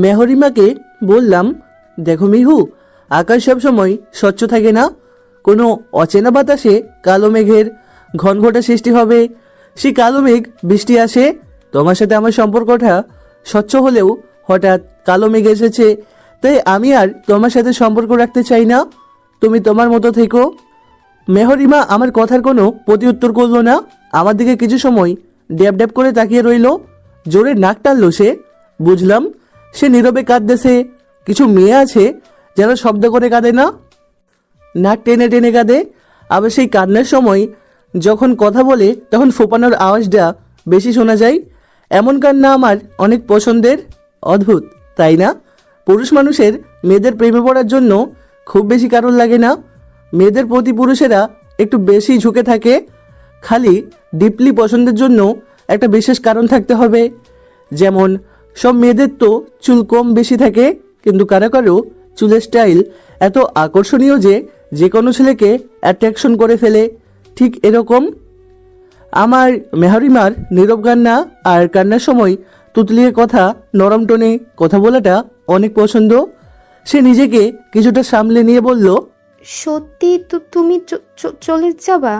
মেহরিমাকে বললাম, দেখো মিহু, আকাশ সবসময় স্বচ্ছ থাকে না। কোনো অচেনা বাতাসে কালো মেঘের ঘনঘটা সৃষ্টি হবে। সেই কালো মেঘ বৃষ্টি আসে। তোমার সাথে আমার সম্পর্কটা স্বচ্ছ হলেও হঠাৎ কালো মেঘ এসেছে, তাই আমি আর তোমার সাথে সম্পর্ক রাখতে চাই না। তুমি তোমার মতো থেকো। মেহরিমা আমার কথার কোনো প্রতি উত্তর করলো না। আমার দিকে কিছু সময় ড্যাব ড্যাব করে তাকিয়ে রইল। জোরে নাক টানলো সে। বুঝলাম সে নীরবে কাঁদতেছে। কিছু মেয়ে আছে যারা শব্দ করে কাঁদে না, নাক টেনে টেনে কাঁদে। আবার সেই কান্নার সময় যখন কথা বলে তখন ফোপানোর আওয়াজটা বেশি শোনা যায়। এমন কান্না আমার অনেক পছন্দের। অদ্ভুত, তাই না? পুরুষ মানুষের মেয়েদের প্রেমে পড়ার জন্য খুব বেশি কারণ লাগে না। মেয়েদের প্রতি পুরুষেরা একটু বেশি ঝুঁকে থাকে। খালি ডিপলি পছন্দের জন্য একটা বিশেষ কারণ থাকতে হবে। যেমন সব মেয়েদের তো চুল কম বেশি থাকে, কিন্তু কারো কারো চুলের স্টাইল এত আকর্ষণীয় যে যে কোনো ছেলেকে অ্যাট্রাকশন করে ফেলে। ঠিক এরকম আমার মেহরিমার নীরব কান্না আর কান্নার সময় তুতলিয়ে কথা, নরম টোনে কথা বলাটা অনেক পছন্দ। সে নিজেকে কিছুটা সামলে নিয়ে বলল, সত্যি তো তুমি চলে যাবা?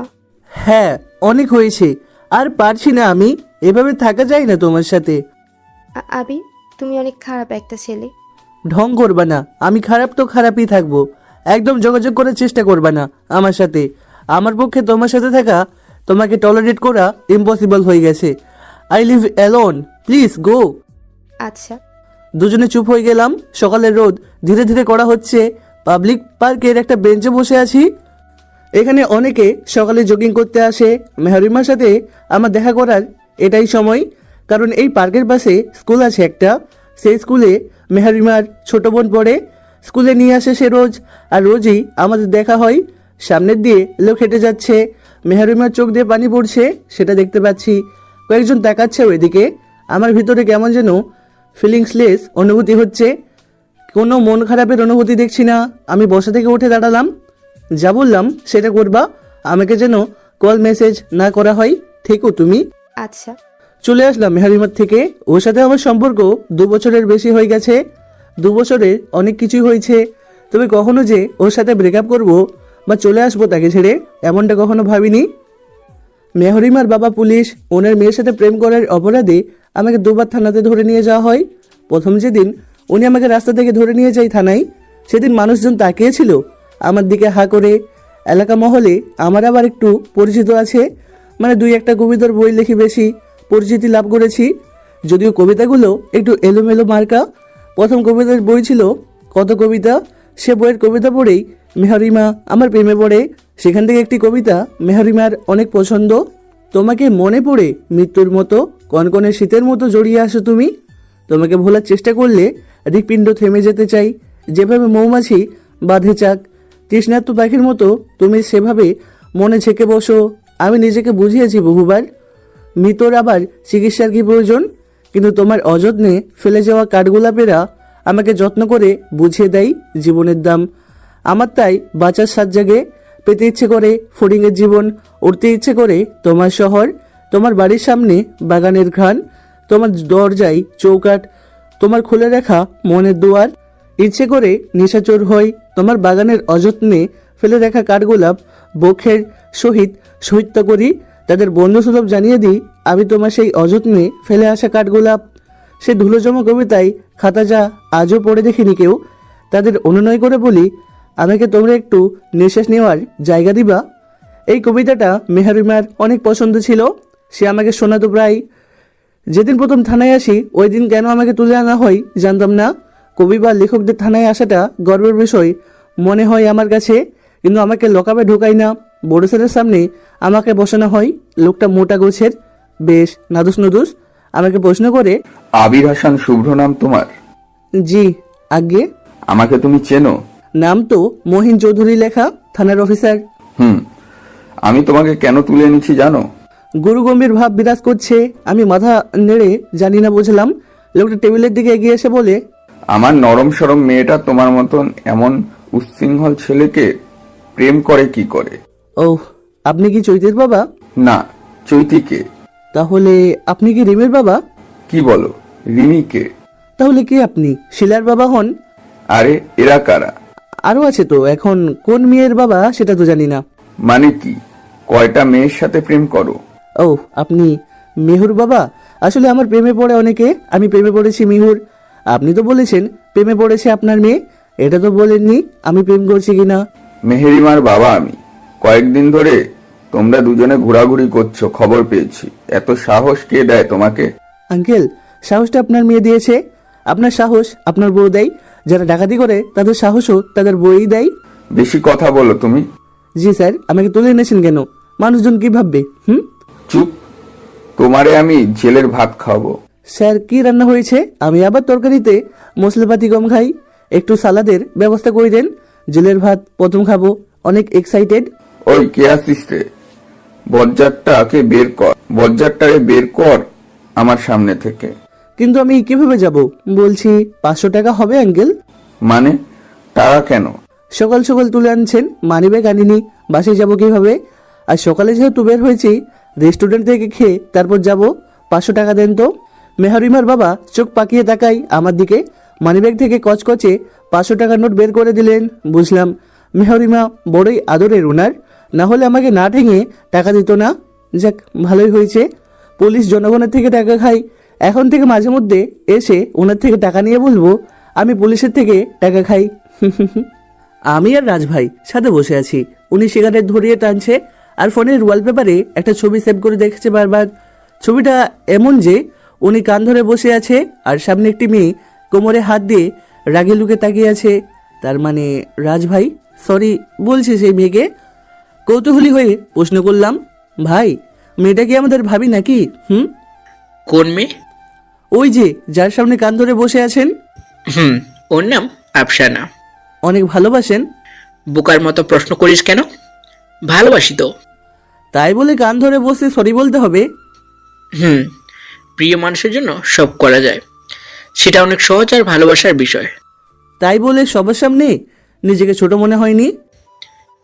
হ্যাঁ, অনেক হয়েছে, আর পারছি না আমি। এভাবে থাকা যায় না তোমার সাথে। আবি, তুমি অনেক খারাপ একটা ছেলে। ঢং করবা না। আমি খারাপ তো খারাপই থাকবো। একদম যোগাযোগ করার চেষ্টা করবা না আমার সাথে। আমার পক্ষে তোমার সাথে থাকা, তোমাকে টলারেট করা ইম্পসিবল হয়ে গেছে। I live alone, please go. আচ্ছা। দুজনে চুপ হয়ে গেলাম। সকালের রোদ ধীরে ধীরে করা হচ্ছে। পাবলিক পার্কের একটা বেঞ্চে বসে আছি। এখানে অনেকে সকালে জগিং করতে আসে। মেহরিমার সাথে আমার দেখা করার এটাই সময়, কারণ এই পার্কের পাশে স্কুল আছে একটা। সেই স্কুলে মেহরিমার ছোট বোন পড়ে। স্কুলে নিয়ে আসে সে রোজ, আর রোজই আমাদের দেখা হয়। সামনের দিয়ে লোক হেঁটে যাচ্ছে। মেহরিমার চোখ দিয়ে পানি পড়ছে, সেটা দেখতে পাচ্ছি। কয়েকজন তাকাচ্ছে ওইদিকে। আমার ভিতরে কেমন যেন ফিলিংসলেস অনুভূতি হচ্ছে। কোনো মন খারাপের অনুভূতি দেখছি না। আমি বসা থেকে উঠে দাঁড়ালাম। যা বললাম সেটা করবা। আমাকে যেন কল মেসেজ না করা হয়। থেকো তুমি। আচ্ছা। চলে আসলাম মেহরিমার থেকে। ওর সাথে আমার সম্পর্ক 2 বছরের বেশি হয়ে গেছে। 2 বছরে অনেক কিছুই হয়েছে, তবে কখনো যে ওর সাথে ব্রেকআপ করব বা চলে আসবো তাকে ছেড়ে, এমনটা কখনো ভাবিনি। মেহরিমার বাবা পুলিশ। ওনার মেয়ের সাথে প্রেম করার অপরাধে আমাকে 2বার থানাতে ধরে নিয়ে যাওয়া হয়। প্রথম যেদিন উনি আমাকে রাস্তা থেকে ধরে নিয়ে যায় থানায়, সেদিন মানুষজন তাকিয়েছিল আমার দিকে হা করে। এলাকা মহলে আমার আবার একটু পরিচিত আছে, মানে 2-1টা কবিতার বই লিখি, বেশি পরিচিতি লাভ করেছি। যদিও কবিতাগুলো একটু এলোমেলো মার্কা। প্রথম কবিতার বই ছিল কত কবিতা। সে বইয়ের কবিতা পড়েই মেহরিমা আমার প্রেমে পড়ে। সেখান থেকে একটি কবিতা মেহরিমার অনেক পছন্দ। তোমাকে মনে পড়ে মৃত্যুর মতো, কনকনে শীতের মতো জড়িয়ে আসো তুমি। তোমাকে ভোলার চেষ্টা করলে হৃৎপিণ্ড থেমে যেতে চাই। যেভাবে মৌমাছি বাঁধে চাক, তৃষ্ণার্ত পাখির মতো তুমি সেভাবে মনে ছেকে বসো। আমি নিজেকে বুঝিয়েছি বহুবার, মৃতর আবার চিকিৎসার কি প্রয়োজন, কিন্তু তোমার অযত্নে ফেলে যাওয়া কাঠগোলাপেরা আমাকে যত্ন করে বুঝিয়ে দেয় জীবনের দাম। আমার তাই বাঁচার সাত জাগে, পেতে ইচ্ছে করে ফড়িংয়ের জীবন, উঠতে ইচ্ছে করে তোমার শহর, তোমার বাড়ির সামনে বাগানের ঘ্রাণ, তোমার দরজায় চৌকাঠ, তোমার খুলে রাখা মনের দুয়ার। ইচ্ছে করে নিশাচর হই তোমার বাগানের অযত্নে ফেলে রাখা কাঠগোলাপ বক্ষের সহিত সহিত্য করি। তাদের বন্ধুসুলভ জানিয়ে দিই আমি তোমার সেই অযত্নে ফেলে আসা কাঠগোলাপ। সে ধুলোজমা কবিতায় খাতা যা আজও পড়ে দেখিনি কেউ। তাদের অনুনয় করে বলি, আমাকে তোমরা একটু নিঃশ্বাস নেওয়ার জায়গা দিবা। এই কবিতাটা মেহরিমার অনেক পছন্দ ছিল। সে আমাকে শোনাতো প্রায়। যেদিন প্রথম থানায় আসি, ওই দিন কেন আমাকে তুলে আনা হয় জানতাম না। কবি বা লেখকদের থানায় আসাটা গর্বের বিষয় মনে হয় আমার কাছে, কিন্তু আমাকে লকাপে ঢোকায় না। বড় স্যারের সামনে আমাকে বসানো হয়। লোকটা মোটা গোছের, বেশ নাদুস নুদুস। আমাকে প্রশ্ন করে, আবির হাসান শুভ্র নাম তোমার? জি আজ্ঞে। আমাকে তুমি চেনো? নাম তো মহিন চৌধুরী লেখা, থানার অফিসার। আমি তোমাকে কেন তুলে এনেছি জানো? গুরু গম্ভীর ভাব বিরাজ করছে। আমি মাথা নেড়ে জানি না বুঝলাম। লোকটা টেবিলের দিকে এগিয়ে এসে বলে, আমার নরম সরম মেয়েটা তোমার মতন এমন উচ্ছৃঙ্খল ছেলেকে প্রেম করে কি করে? ওহ, আপনি কি চৈতির বাবা? না, চৈতিকে। তাহলে আপনি কি রিমের বাবা? কি বলো, রিমিকে? তাহলে কি আপনি শিলার বাবা হন? আরে এরা কারা? আরও আছে তো, এখন কোন মেয়ের বাবা সেটা তো জানি না। মানে কি, কয়টা মেয়ের সাথে প্রেম করো? ও, আপনি মেহুর বাবা? আসলে আমার প্রেমে পড়ে অনেকে, আমি প্রেমে পড়েছি মিহুর। আপনি তো বলেছেন প্রেমে পড়েছে আপনার মেয়ে, এটা তো বলেননি আমি প্রেম করছি কিনা। মেহেরিমার বাবা আমি। কয়েকদিন ধরে তোমরা দুজনে ঘোরাঘুরি করছো, খবর পেয়েছি। এত সাহস কে দেয় তোমাকে? আঙ্কেল, সাহসটা আপনার মেয়ে দিয়েছে। আপনার সাহস আপনার বউ দেয়, যারা ডাকাতি করে তাদের সাহসও তাদের বউই দেয়। বেশি কথা বলো তুমি। জি স্যার, আমাকে তুলে এনেছেন কেন? মানুষজন কি ভাববে? চুপ, তোমারে আমি জেলের ভাত খাওয়াবো। স্যার, কি রান্না হয়েছে? আমি আবার তরকারিতে মশলাপাতি কম খাই, একটু সালাদের ব্যবস্থা করে দেন। জেলের ভাত প্রথম খাবো, অনেক এক্সাইটেড। ওই কে আসিস রে? বজ্জারটাকে বের কর, বজ্জারটারে বের কর আমার সামনে থেকে। কিন্তু আমি কিভাবে যাব? বলছি 500 টাকা হবে আঙ্কেল। মানে টাকা কেন? সকাল সকাল তুলে আনছেন, মানিব্যাগ আনিনি, বাসে যাব কিভাবে? আর সকালে যেহেতু বের হয়েছি, রেস্টুরেন্ট থেকে খেয়ে তারপর যাব। 500 টাকা দেন তো। মেহরিমার বাবা চোখ পাকিয়ে তাকাই আমার দিকে, মানিব্যাগ থেকে কচকচে 500 টাকার নোট বের করে দিলেন। বুঝলাম মেহরিমা বড়ই আদরের ওনার, না হলে আমাকে না ঠেঙে টাকা দিত না। যাক, ভালোই হয়েছে, পুলিশ জনগণের থেকে টাকা খাই, এখন থেকে মাঝে মধ্যে এসে ওনার থেকে টাকা নিয়ে বলবো আমি পুলিশের থেকে টাকা খাই। আমি আর রাজভাই সাথে বসে আছি, উনি সিগারেট ধরিয়ে টানছে আর ফোনের ওয়ালপেপারে একটা ছবি সেভ করে দেখছে বারবার। ছবিটা এমন যে উনি কান ধরে বসে আছে আর সামনে একটি মেয়ে কোমরে হাত দিয়ে রাগে লুকে তাকিয়ে আছে। তার মানে রাজভাই, সরি বলছে সেই মেয়েকে। কৌতূহলী হয়ে প্রশ্ন করলাম, ভাই মেয়েটা কি আমাদের ভাবি নাকি? কোন মেয়ে? ওই যে যার সামনে কান ধরে বসে আছেন। ওর নাম আফসানা। অনেক ভালোবাসেন? বোকার মতো প্রশ্ন করিস কেন? ভালোবাসি তো। তাই বলে কান ধরে বসে সরি বলতে হবে? প্রিয় মানুষের জন্য সব করা যায়, সেটা অনেক সহজ আর ভালোবাসার বিষয়। তাই বলে সবার সামনে নিজেকে ছোট মনে হয়নি?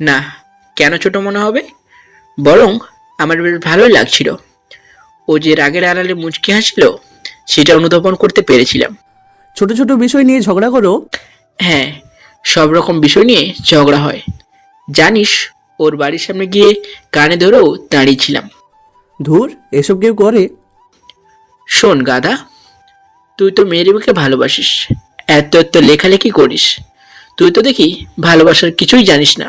না, কেন ছোট মনে হবে? বরং আমার বেশ ভালোই লাগছিল। ও যে রাগের আড়ালে মুচকি হাসছিল, সেটা অনুধাবন করতে পেরেছিলাম। ছোট ছোট বিষয় নিয়ে ঝগড়া করো? হ্যাঁ, সব রকম বিষয় নিয়ে ঝগড়া হয়। জানিস, ওর বাড়ির সামনে গিয়ে কানে ধরেও দাঁড়িয়েছিলাম। ধুর, এসব কেউ করে? শোন গাধা, তুই তো মেয়েরিমাকে ভালোবাসিস, এত এত লেখালেখি করিস, তুই তো দেখি ভালোবাসার কিছুই জানিস না।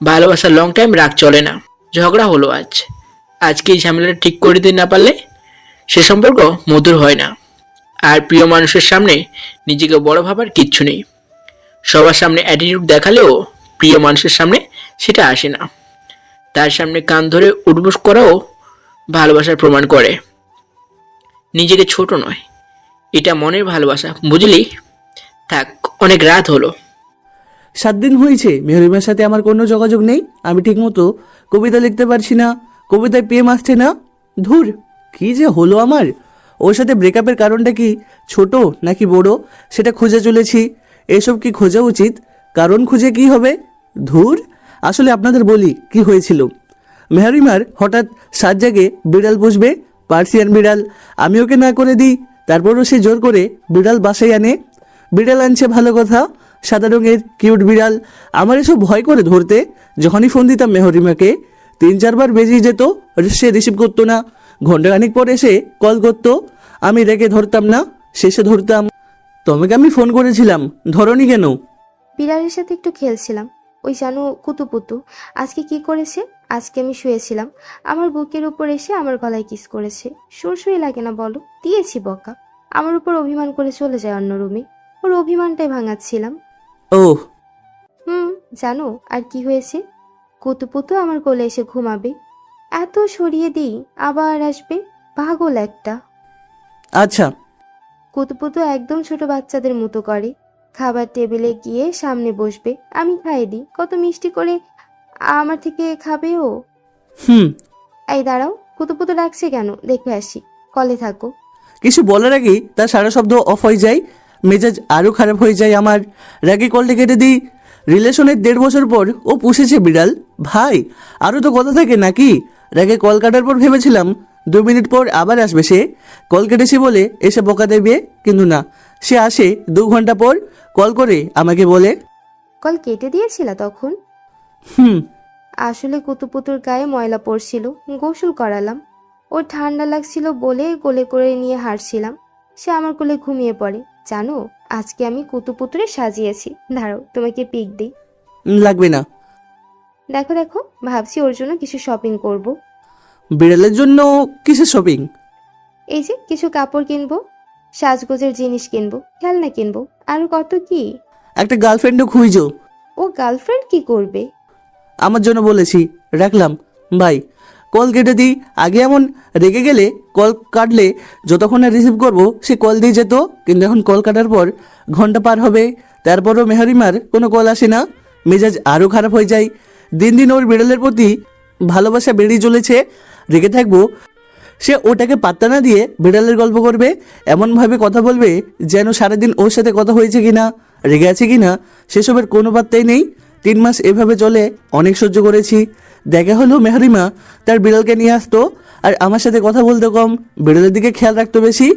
ভালোবাসার লং টাইম রাগ চলে না। ঝগড়া হলো আজকে এই ঝামেলাটা ঠিক করে দিতে না পারলে সে সম্পর্ক মধুর হয় না। আর প্রিয় মানুষের সামনে নিজেকে বড় ভাবার কিচ্ছু নেই। সবার সামনে অ্যাটিটিউড দেখালেও প্রিয় মানুষের সামনে সেটা আসে না। তার সামনে কান ধরে উঠবোস করাও ভালোবাসার প্রমাণ করে। নিজেকে ছোট নয়, এটা মনের ভালোবাসা, বুঝলি? থাক, অনেক রাত হলো। 7 দিন হয়েছে মেহরিমার সাথে আমার কোনো যোগাযোগ নেই। আমি ঠিকমতো কবিতা লিখতে পারছি না, কবিতায় প্রেম আসছে না। ধুর, কি যে হলো আমার। ওর সাথে ব্রেকআপের কারণটা কি ছোট নাকি বড় সেটা খুঁজে চলেছি। এসব কি খোঁজা উচিত? কারণ খুঁজে কি হবে? ধুর, আসলে আপনাদের বলি কি হয়েছিল। মেহরিমার হঠাৎ 7 জাগে বিড়াল পুষবে, পার্সিয়ান বিড়াল। আমি ওকে না করে দিই, তারপরও সে জোর করে বিড়াল বাসায় আনে। বিড়াল আনছে ভালো কথা, সাদা রঙের কিউট বিড়াল। আমার এসব ভয় করে ধরতে। যখনই ফোন দিতাম মেহরিমাকে, 3-4 বার বেরিয়ে যেত, সে রিসিভ করতো না। ঘন্টাখানিক পর এসে কল করতো, আমি রেখে ধরতাম না, শেষে ধরতাম। তোমাকে আমি ফোন করেছিলাম, ধরনি কেন? বিড়ালের সাথে একটু খেলছিলাম। ওই জানো কুতুপুতু আজকে কি করেছে? আজকে আমি শুয়েছিলাম, আমার বুকের উপর এসে আমার গলায় কিস করেছে। সুরসুরি লাগে না বলো? দিয়েছি বকা। আমার উপর অভিমান করে চলে যায় অন্য রুমে। ওর অভিমানটাই ভাঙাচ্ছিলাম। ওহ, জানো আর কি হয়েছে? কুতুপুতু আমার কোলে এসে ঘুমাবে, এত সরিয়ে দিই আবার আসবে, পাগল একটা। আচ্ছা। কুতুপুতু একদম ছোট বাচ্চাদের মতো করে। খাবার টেবিলে গিয়ে সামনে বসবে, আমি খাইয়ে দিই, কত মিষ্টি করে আমার থেকে খাবে ও। এই দাঁড়াও, কুতুপুতু ডাকছে কেন, দেখে আসি। কলে থাকো। কিছু বলার আগেই তার সারা শব্দ অফ হয়ে যায়, মেজাজ আরও খারাপ হয়ে যায় আমার। রাগে কলটা কেটে দিই। রিলেশনের 1.5 বছর পর ও পুষেছে বিড়াল। ভাই, আরও তো কথা থাকে নাকি? রাগে কল কাটার পর ভেবেছিলাম 2 মিনিট পর আবার আসবে সে। কল কেটেছি বলে এসে বকা দেবে, কিন্তু না, সে আসে 2 ঘন্টা পর। কল করে আমাকে বলে, কল কেটে দিয়েছিলা তখন? হুম। আসলে কুতুপুতুর গায়ে ময়লা পড়ছিল, গোসল করালাম। ওর ঠান্ডা লাগছিল বলে কোলে করে নিয়ে হাঁটছিলাম। সে আমার কোলে ঘুমিয়ে পড়ে। জানো, আজকে আমি কুতুপুতুরে সাজিয়েছি। দাঁড়াও, তোমাকে পিক দিই। লাগবে না। দেখো দেখো, ভাবছি ওর জন্য কিছু শপিং করব। বিড়ালের জন্য কিসের শপিং? এই যে কিছু কাপড় কিনবো, সাজগোজের জিনিস কিনবো, খেলনা কিনবো, আরো কত কি। একটা গার্লফ্রেন্ডও খুঁজো। ও গার্লফ্রেন্ড কি করবে? আমার জন্য বলেছি, রাখলাম। বাই। কল কেটে দিই। আগে এমন রেগে গেলে কল কাটলে যতক্ষণ না রিসিভ করবো সে কল দিয়ে যেত, কিন্তু এখন কল কাটার পর ঘন্টা পার হবে, তারপরও মেহরিমার কোনো কল আসে না। মেজাজ আরও খারাপ হয়ে যায়। দিন দিন ওর বিড়ালের প্রতি ভালোবাসা বেড়েই চলেছে। রেগে থাকবো, সে ওটাকে পাত্তা না দিয়ে বিড়ালের গল্প করবে, এমনভাবে কথা বলবে যেন সারাদিন ওর সাথে কথা হয়েছে কিনা, রেগে আছে কিনা, সেসবের কোনো পাত্তাই নেই। 3 মাস এভাবে চলে, অনেক সহ্য করেছি। দেখা হলো মেহরিমা তার বিড়ালকে নিয়ে আসতো, আর আমার সাথে কথা বলতে কম, বিড়ালের দিকে খেয়াল রাখতো বেশি।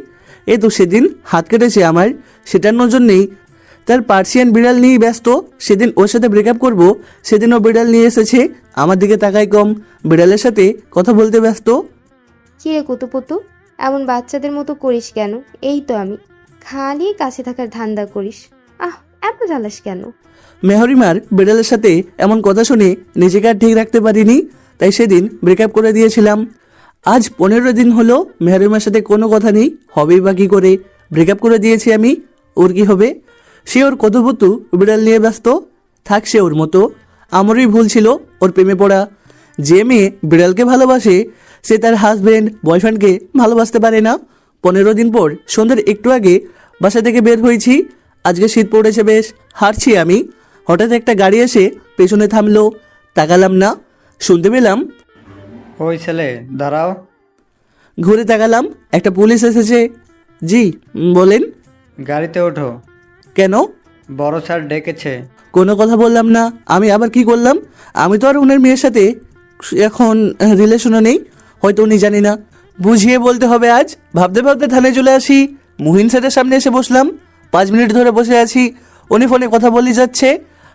এই তো সেদিন হাত কেটেছে আমার, সেটার নজর নেই। তার পার্সিয়ান বিড়াল নিয়েই ব্যস্ত। সেদিন ওর সাথে ব্রেকআপ করব, সেদিন ও বিড়াল নিয়ে এসেছে, আমার দিকে তাকায় কম, বিড়ালের সাথে কথা বলতে ব্যস্ত। কি রে কুতুপুতু, এমন বাচ্চাদের মতো করিস কেন? এই তো আমি, খালি কাছে থাকার ধান্দা করিস। এত জ্বালাস কেন? মেহরিমার বিড়ালের সাথে এমন কথা শুনে নিজেকে আর ঠিক রাখতে পারিনি, তাই সেদিন ব্রেকআপ করে দিয়েছিলাম। আজ 15 দিন হলো মেহরিমার সাথে কোনো কথা নেই, হবেই বা কী করে। ব্রেকআপ করে দিয়েছি আমি, ওর কি হবে? সে ওর কতবতু বিড়াল নিয়ে ব্যস্ত, থাক সে ওর মতো। আমারই ভুল ছিল ওর প্রেমে পড়া। যে মেয়ে বিড়ালকে ভালোবাসে সে তার হাজবেন্ড বয়ফ্রেন্ডকে ভালোবাসতে পারে না। 15 দিন পর সন্ধ্যার একটু আগে বাসা থেকে বের হয়েছি। আজকে শীত পড়েছে বেশ, হাঁটছি আমি, হঠাৎ একটা গাড়ি এসে পেছনে থামলো। তাকালাম না, শুনতে পেলাম, ওই ছেলে দাঁড়াও। ঘুরে তাকালাম, একটা পুলিশ এসেছে। জি বলেন। গাড়িতে ওঠো। কেন? বড় স্যার ডেকেছে। কোনো কথা বললাম না। আমি আবার কি করলাম? আমি তো আর ওনার মেয়ের সাথে এখন রিলেশনও নেই, হয়তো উনি জানি না। বুঝিয়ে বলতে হবে আজ। ভাবতে ভাবতে থানায় চলে আসি। মুহিন স্যারের সামনে এসে বসলাম। 5 মিনিট ধরে বসে আছি, উনি ফোনে কথা বলি যাচ্ছে।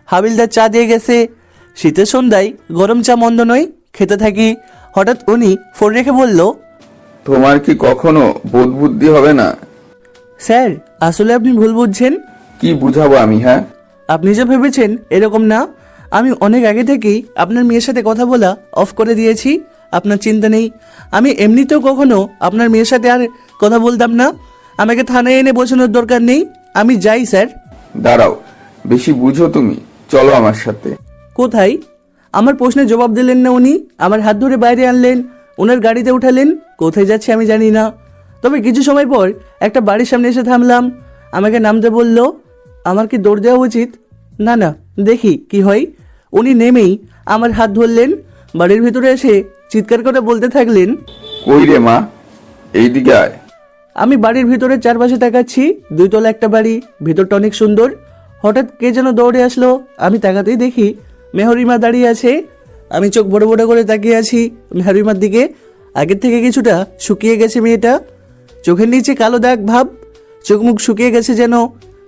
হাবিলদার চা দিয়ে গেছে। শীতের সন্ধ্যায় গরম চা মন্দ নয়, খেতে থাকি। হঠাৎ উনি ফোন রেখে বলল, তোমার কি কখনো বোধ বুদ্ধি হবে না? স্যার আসলে আপনি ভুল বুঝছেন। কি বুঝাবো আমি? হ্যাঁ, আপনি যে ভেবেছেন এরকম না। আমি অনেক আগে থেকেই আপনার মেয়ের সাথে কথা বলা অফ করে দিয়েছি, আপনার চিন্তা নেই। আমি এমনিতেও কখনো আপনার মেয়ের সাথে আর কথা বলতাম না। আমাকে থানায় এনে বোঝানোর দরকার নেই, আমি যাই স্যার। দাঁড়াও, বেশি বুঝো তুমি, চলো আমার সাথে। কোথায়? আমার প্রশ্নের জবাব দিলেন না উনি। আমার হাত ধরে বাইরে আনলেন, ওনার গাড়িতে উঠালেন। কোথায় যাচ্ছে আমি জানি না, তবে কিছু সময় পর একটা বাড়ির সামনে এসে থামলাম। আমাকে নামতে বলল। আমার কি দৌড় দেওয়া উচিত? না না, দেখি কি হয়। উনি নেমেই আমার হাত ধরলেন, বাড়ির ভিতরে এসে চিৎকার করে বলতে থাকলেন, কই রে মা, এইদিকে আয়। আমি বাড়ির ভিতরে চারপাশে তাকাচ্ছি। 2 তলা একটা বাড়ি, ভিতরটা অনেক সুন্দর। হঠাৎ কে যেন দৌড়ে আসলো। আমি তাকাতেই দেখি মেহরিমা দাঁড়িয়ে আছে। আমি চোখ বড় বড় করে তাকিয়ে আছি মেহরিমার দিকে। আগের থেকে কিছুটা শুকিয়ে গেছে মেয়েটা, চোখের নিচে কালো দাগ ভাব, চোখ মুখ শুকিয়ে গেছে যেন।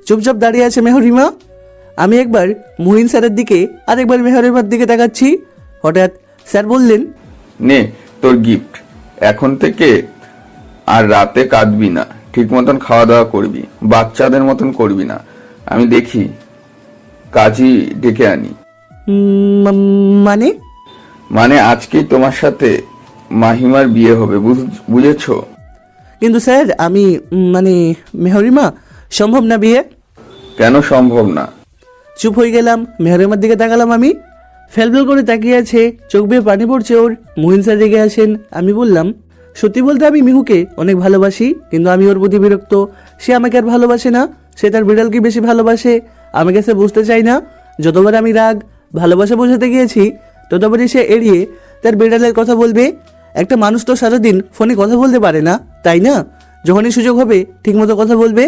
চুপচাপ দাঁড়িয়ে আছে মেহরিমা। আমি একবার মুহিন স্যারের দিকে আর একবার মেহরিমার দিকে তাকাচ্ছি। হঠাৎ স্যার বললেন, নে তোর গিফট। এখন থেকে আর রাতে কাঁদবি না, ঠিক মতন খাওয়া দাওয়া করবি, বাচ্চাদের মতন করবি না। আমি দেখি কাজী ডেকে আনি। মানে? মানে আজকেই তোমার সাথে মাহিমার বিয়ে হবে, বুঝেছো? কিন্তু স্যার আমি মানে মেহরিমা, সম্ভব না বিয়ে। কেন সম্ভব না? চুপ হয়ে গেলাম। মেহরিমার দিকে তাকালাম আমি, ফেলফেল করে তাকিয়ে আছে, চোখ বেয়ে পানি পড়ছে ওর। মুহিন স্যার রেগে আসেন। আমি বললাম, সত্যি বলতে আমি মিহুকে অনেক ভালোবাসি, কিন্তু আমি ওর প্রতি বিরক্ত। সে আমাকে আর ভালোবাসে না, সে তার বিড়ালকে বেশি ভালোবাসে। আমাকে সে বুঝতে চাই না। যতবার আমি রাগ ভালোবাসা বোঝাতে গিয়েছি ততবারই সে এড়িয়ে তার বিড়ালের কথা বলবে। একটা মানুষ তো সারাদিন ফোনে কথা বলতে পারে না, তাই না? যখনই সুযোগ হবে ঠিকমতো কথা বলবে।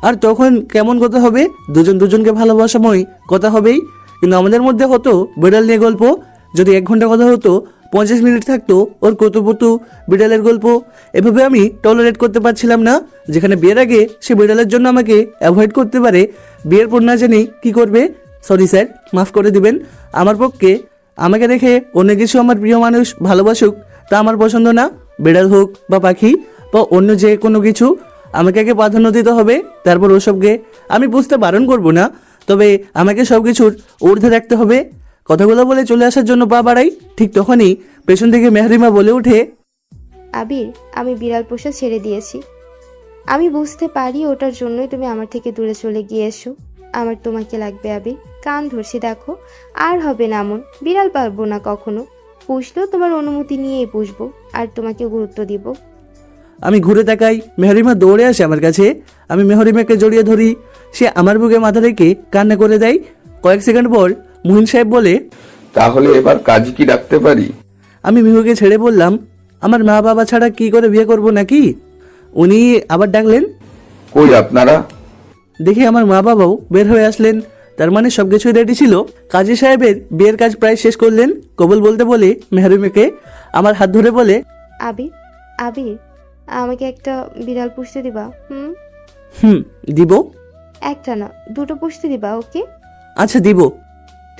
আর তখন কেমন কথা হবে? দুজন দুজনকে ভালোবাসাময় কথা হবেই। কিন্তু আমাদের মধ্যে হতো বিড়াল নিয়ে গল্প। যদি 1 ঘন্টা কথা হতো, 50 মিনিট থাকতো ওর কতুপুতু বিড়ালের গল্প। এভাবে আমি টলারেট করতে পারছিলাম না। যেখানে বিয়ের আগে সে বিড়ালের জন্য আমাকে অ্যাভয়েড করতে পারে, বিয়ের পর না জানি কি করবে। সরি স্যার, মাফ করে দিবেন। আমার পক্ষে আমাকে রেখে অন্য কিছু আমার প্রিয় মানুষ ভালোবাসুক তা আমার পছন্দ না। বিড়াল হোক বা পাখি বা অন্য যে কোনো কিছু, আমাকে আগে প্রাধান্য দিতে হবে, তারপর ওসবকে আমি বুঝতে বারণ করব না, তবে আমাকে সব কিছুর ঊর্ধ্বে রাখতে হবে। কথাগুলো বলে চলে আসার জন্য পা বাড়াই, ঠিক তখনই পেছন থেকে মেহরিমা বলে ওঠে, আবির, আমি বিড়াল পোষা ছেড়ে দিয়েছি। আমি বুঝতে পারি ওটার জন্যই তুমি আমার থেকে দূরে চলে গিয়েছো। আমার তোমাকে লাগবে আবির, কান ধরছি দেখো, আর হবে না এমন। বিড়াল পারবো না কখনো, পুষলেও তোমার অনুমতি নিয়েই পুষবো আর তোমাকে গুরুত্ব দিব। আমি ঘুরে তাকাই, মেহরিমা দৌড়ে আসে আমার কাছে। আমি মেহরিমাকে জড়িয়ে ধরি, সে আমার বুকে মাথা রেখে কান্না করে দেয়। কয়েক সেকেন্ড পর মুহিন সাহেব বলে, তাহলে এবার কাজী কি ডাকতে পারি? আমি মিহুকে ছেড়ে বললাম, আমার মা বাবা ছাড়া কি করে বিয়ে করব নাকি? উনি আবার ডাকলেন। কই আপনারা? দেখি আমার মা বাবাও বের হয়ে আসলেন। তার মানে সবকিছুই রেডি ছিল। কাজী সাহেবের বিয়ের কাজ প্রায় শেষ করলেন। কবুল বলতে বলে মেহরিমাকে আমার হাত ধরে বলে, আবির, আবির, আমাকে একটা বিড়াল পুষতে দিবা? দিব। একটা না, দুটো পুষতে দিবা, ওকে? আচ্ছা দিব।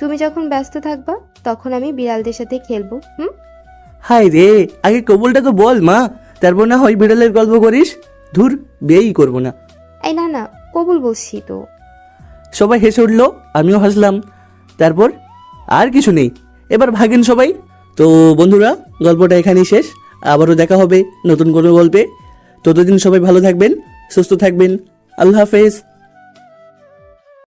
তুমি যখন ব্যস্ত থাকবা তখন আমি বিড়ালদের সাথে খেলবো। হাই রে, আগে কবুলটা তো বল মা, তারপর না হয় বিড়ালের গল্প করিস। ধুর, বিয়েই করবো না। এই না না, কবুল বলছি তো। সবাই হেসে উঠল, আমিও হাসলাম। তারপর আর কিছু নেই, এবার ভাগেন সবাই। তো বন্ধুরা, গল্পটা এখানেই শেষ। আবারও দেখা হবে নতুন কোনো গল্পে। ততদিন সবাই ভালো থাকবেন, সুস্থ থাকবেন। আল্লাহ হাফেজ।